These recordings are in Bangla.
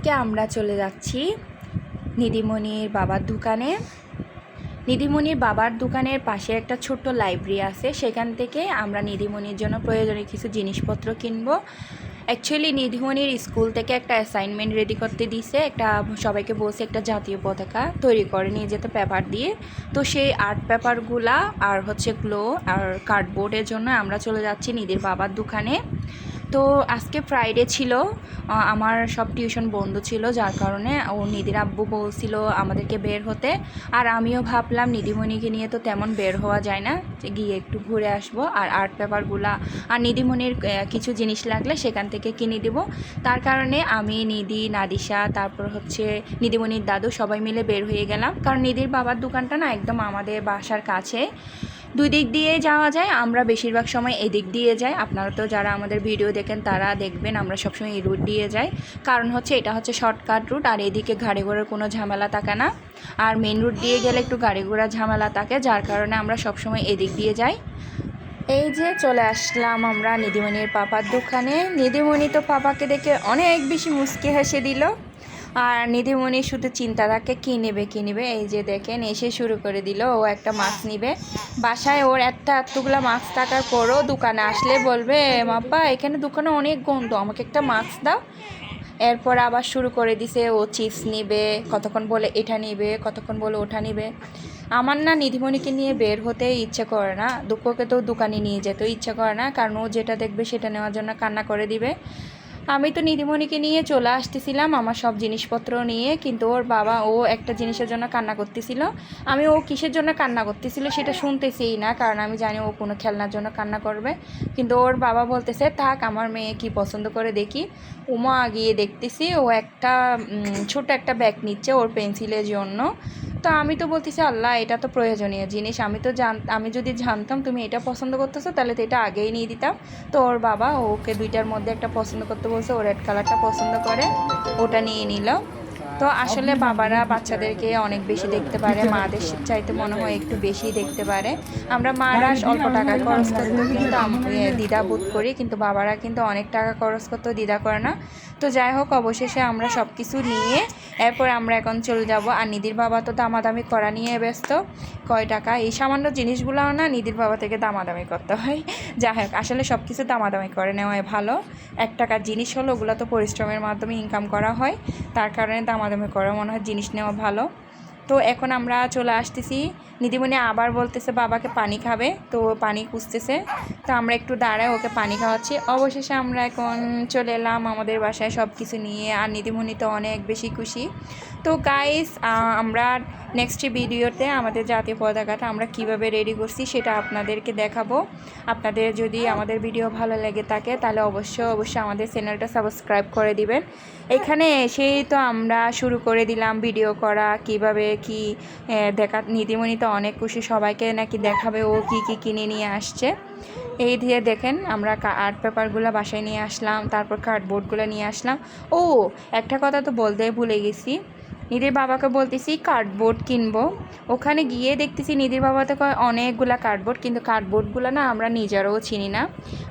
আজকে আমরা চলে যাচ্ছি নিধিমণির বাবার দোকানে। নিধিমণির বাবার দোকানের পাশে একটা ছোট্ট লাইব্রেরি আছে, সেখান থেকে আমরা নিধিমণির জন্য প্রয়োজনীয় কিছু জিনিসপত্র কিনবো। অ্যাকচুয়ালি নিধিমণির স্কুল থেকে একটা অ্যাসাইনমেন্ট রেডি করতে দিছে, একটা সবাইকে বলছে একটা জাতীয় পতাকা তৈরি করে নিয়ে যেতে পেপার দিয়ে। তো সেই আর্ট পেপারগুলা আর হচ্ছে গ্লো আর কার্ডবোর্ডের জন্য আমরা চলে যাচ্ছি নিধির বাবার দোকানে। তো আজকে ফ্রাইডে ছিল, আমার সব টিউশন বন্ধ ছিল, যার কারণে ও নিধির আব্বু বলছিল আমাদেরকে বের হতে। আর আমিও ভাবলাম নিধিমণিকে নিয়ে তো তেমন বের হওয়া যায় না, গিয়ে একটু ঘুরে আসবো আর আর্ট পেপারগুলা আর নিধিমণির কিছু জিনিস লাগলে সেখান থেকে কিনে দেবো। তার কারণে আমি, নিধি, নাদিশা, তারপর হচ্ছে নিধিমণির দাদু সবাই মিলে বের হয়ে গেলাম। কারণ নিধির বাবার দোকানটা না একদম আমাদের বাসার কাছে, দুই দিক দিয়ে যাওয়া যায়। আমরা বেশিরভাগ সময় এদিক দিয়ে যাই, আপনারা তো যারা আমাদের ভিডিও দেখেন তারা দেখবেন আমরা সবসময় এই রুট দিয়ে যাই। কারণ হচ্ছে এটা হচ্ছে শর্টকাট রুট, আর এদিকে গাড়ি ঘোড়ার কোনো ঝামেলা থাকে না। আর মেন রুট দিয়ে গেলে একটু গাড়ি ঘোড়ার ঝামেলা থাকে, যার কারণে আমরা সবসময় এদিক দিয়ে যাই। এই যে চলে আসলাম আমরা নিধিমণির পাপার দোকানে। নিধিমণি তো পাপাকে দেখে অনেক বেশি মুচকি হেসে দিল। আর নিধিমণি শুধু চিন্তা থাকে কী নেবে। এই যে দেখেন এসে শুরু করে দিল, ও একটা মাস্ক নিবে। বাসায় ওর এতগুলো মাস্ক থাকার পরও দোকানে আসলে বলবে মাপ্পা এখানে দোকানে অনেক গন্ধ, আমাকে একটা মাস্ক দাও। এরপর আবার শুরু করে দিছে ও চিপস নিবে, কতক্ষণ বলে এটা নিবে, কতক্ষণ বলে ওটা নিবে। আমার না নিধিমণিকে নিয়ে বের হতে ইচ্ছে করে না, দুঃখকে তো দোকানে নিয়ে যেতেও ইচ্ছে করে না, কারণ ও যেটা দেখবে সেটা নেওয়ার জন্য কান্না করে দিবে। আমি তো নিধিমণিকে নিয়ে চলে আসতেছিলাম আমার সব জিনিসপত্র নিয়ে, কিন্তু ওর বাবা ও একটা জিনিসের জন্য কান্না করতেছিল। আমি ও কিসের জন্য কান্না করতেছিল সেটা শুনতেছিই না, কারণ আমি জানি ও কোনো খেলনার জন্য কান্না করবে। কিন্তু ওর বাবা বলতেছে থাক, আমার মেয়ে কি পছন্দ করে দেখি। উমা গিয়ে দেখতেছি ও একটা ছোট একটা ব্যাগ নিচ্ছে ওর পেন্সিলের জন্য। তো আমি তো বলতেছি আল্লাহ এটা তো প্রয়োজনীয় জিনিস, আমি যদি জানতাম তুমি এটা পছন্দ করতেছো তাহলে তো এটা আগেই নিয়ে দিতাম। তো ওর বাবা ওকে দুইটার মধ্যে একটা পছন্দ করতে বলছে, ও রেড কালারটা পছন্দ করে, ওটা নিয়ে নিল। তো আসলে বাবারা বাচ্চাদেরকে অনেক বেশি দেখতে পারে, মাদের চাইতে মনে হয় একটু বেশি দেখতে পারে। আমরা মারা অল্প টাকা খরচ করতেও কিন্তু দ্বিধা বোধ করি, কিন্তু বাবারা কিন্তু অনেক টাকা খরচ করতেও দ্বিধা করে না। তো যাই হোক, অবশেষে আমরা সব কিছু নিয়ে এরপর আমরা এখন চলে যাব। আর নিধির বাবা তো দামাদামি করা নিয়ে ব্যস্ত, কয় টাকা এই সামান্য জিনিসগুলোও না নিধির বাবা থেকে দামাদামি করতে হয়। যাই হোক, আসলে সব কিছু দামাদামি করে নেওয়াই ভালো। 1 টাকার জিনিস হলো ওগুলো তো পরিশ্রমের মাধ্যমে ইনকাম করা হয়, তার কারণে দামাদামি করে মনে হয় জিনিস নেওয়া ভালো। তো এখন আমরা চলে আসতেছি, নিধিমণি আবার বলতেছে বাবাকে পানি খাবে, তো পানি খুঁজতেছে। তো আমরা একটু দাঁড়ায় ওকে পানি খাওয়াচ্ছি। অবশেষে আমরা এখন চলে এলাম আমাদের বাসায় সব কিছু নিয়ে, আর নিধিমণি তো অনেক বেশি খুশি। তো গাইস, আমরা নেক্সট ভিডিওতে আমাদের জাতীয় পতাকাটা আমরা কিভাবে রেডি করছি সেটা আপনাদেরকে দেখাবো। আপনাদের যদি আমাদের ভিডিও ভালো লেগে থাকে তাহলে অবশ্যই আমাদের চ্যানেলটা সাবস্ক্রাইব করে দিবেন। এখানে এসেই তো আমরা শুরু করে দিলাম ভিডিও করা, কিভাবে কি দেখা। নিধিমণি তো অনেক খুশি, সবাইকে নাকি দেখাবে ও কি কি কিনে নিয়ে আসছে। এই দিয়ে দেখেন আমরা আর্ট পেপারগুলো বাসায় নিয়ে আসলাম, তারপর কার্ডবোর্ডগুলো নিয়ে আসলাম। ও একটা কথা তো বলতে ভুলে গেছি, নিধির বাবাকে বলতেছি কার্ডবোর্ড কিনবো। ওখানে গিয়ে দেখতেছি নিধির বাবা তো অনেকগুলা কার্ডবোর্ড, কিন্তু কার্ডবোর্ডগুলো না আমরা নিজেরাও চিনি না।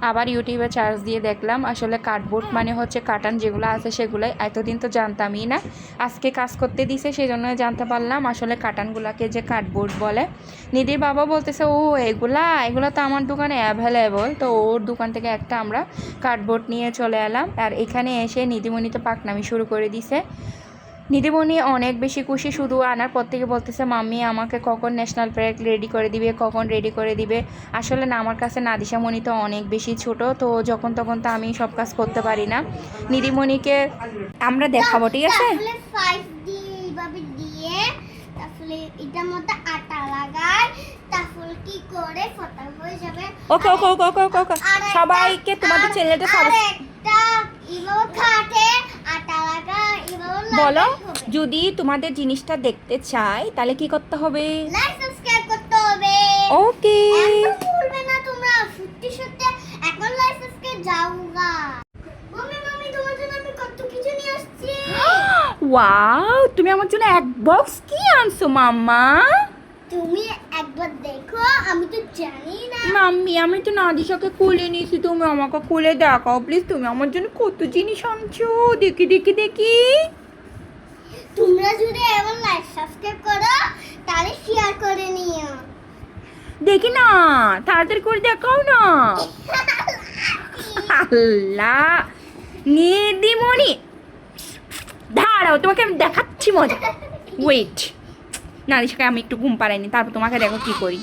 আবার ইউটিউবে সার্চ দিয়ে দেখলাম আসলে কার্ডবোর্ড মানে হচ্ছে কার্টন যেগুলো আছে সেগুলোই, এতদিন তো জানতামই না। আজকে কাজ করতে দিছে সেই জন্য জানতে পারলাম আসলে কার্টনগুলোকে যে কার্ডবোর্ড বলে। নিধির বাবা বলতেছে ও এগুলো তো আমার দোকানে অ্যাভেলেবল। তো ওর দোকান থেকে একটা আমরা কার্ডবোর্ড নিয়ে চলে এলাম। আর এখানে এসে নিধিমণি তো পাকনামি শুরু করে দিছে। নিধিমণি অনেক বেশি খুশি, শুধু আনার পর থেকে বলতেছে মাম্মি আমাকে কখন ন্যাশনাল ফ্ল্যাগ রেডি করে দিবে। আসলে না, আমার কাছে নাদিশামণি তো অনেক বেশি ছোট, তো যখন তখন তো আমি সব কাজ করতে পারি না। নিধিমণিকে আমরা দেখাবো, ঠিক আছে? ওকে ওকে ওকে ওকে ওকে ওকে সবাইকে তোমাদের চ্যানেলটা বলো, যদি তোমাদের জিনিসটা দেখতে চাই তাহলে কি করতে হবে? লাইক সাবস্ক্রাইব করতে হবে। ওকে, ভুলবে না তোমরা। সত্যি এখন লাইক সাবস্ক্রাইব যাওগা। মাম্মি তোমার জন্য আমি কত কিছু নিয়ে আসছি। ওয়াও, তুমি আমার জন্য এক বক্স কি আনছো মাম্মা? তুমি একবার দেখো, আমি তো জানি না। মাম্মি আমি তো নাদিশাকে কোলে নিয়েছি, তুমি আমাকে কোলে দেখাও প্লিজ। তুমি আমার জন্য কত জিনিস আনছো, দেখি। তোমরা যদি এবার লাইক সাবস্ক্রাইব করো তাহলে শেয়ার করে নিও। দেখি না, তাড়াতাড়ি করে দেখাও না। আল্লাহ, নিদিমণি দাঁড়াও, তোমাকে আমি দেখাচ্ছি মজা। ওয়েট, নারিশকে আমি একটু ঘুম পাড়াইনি, তারপর তোমাকে দেখো কি করি।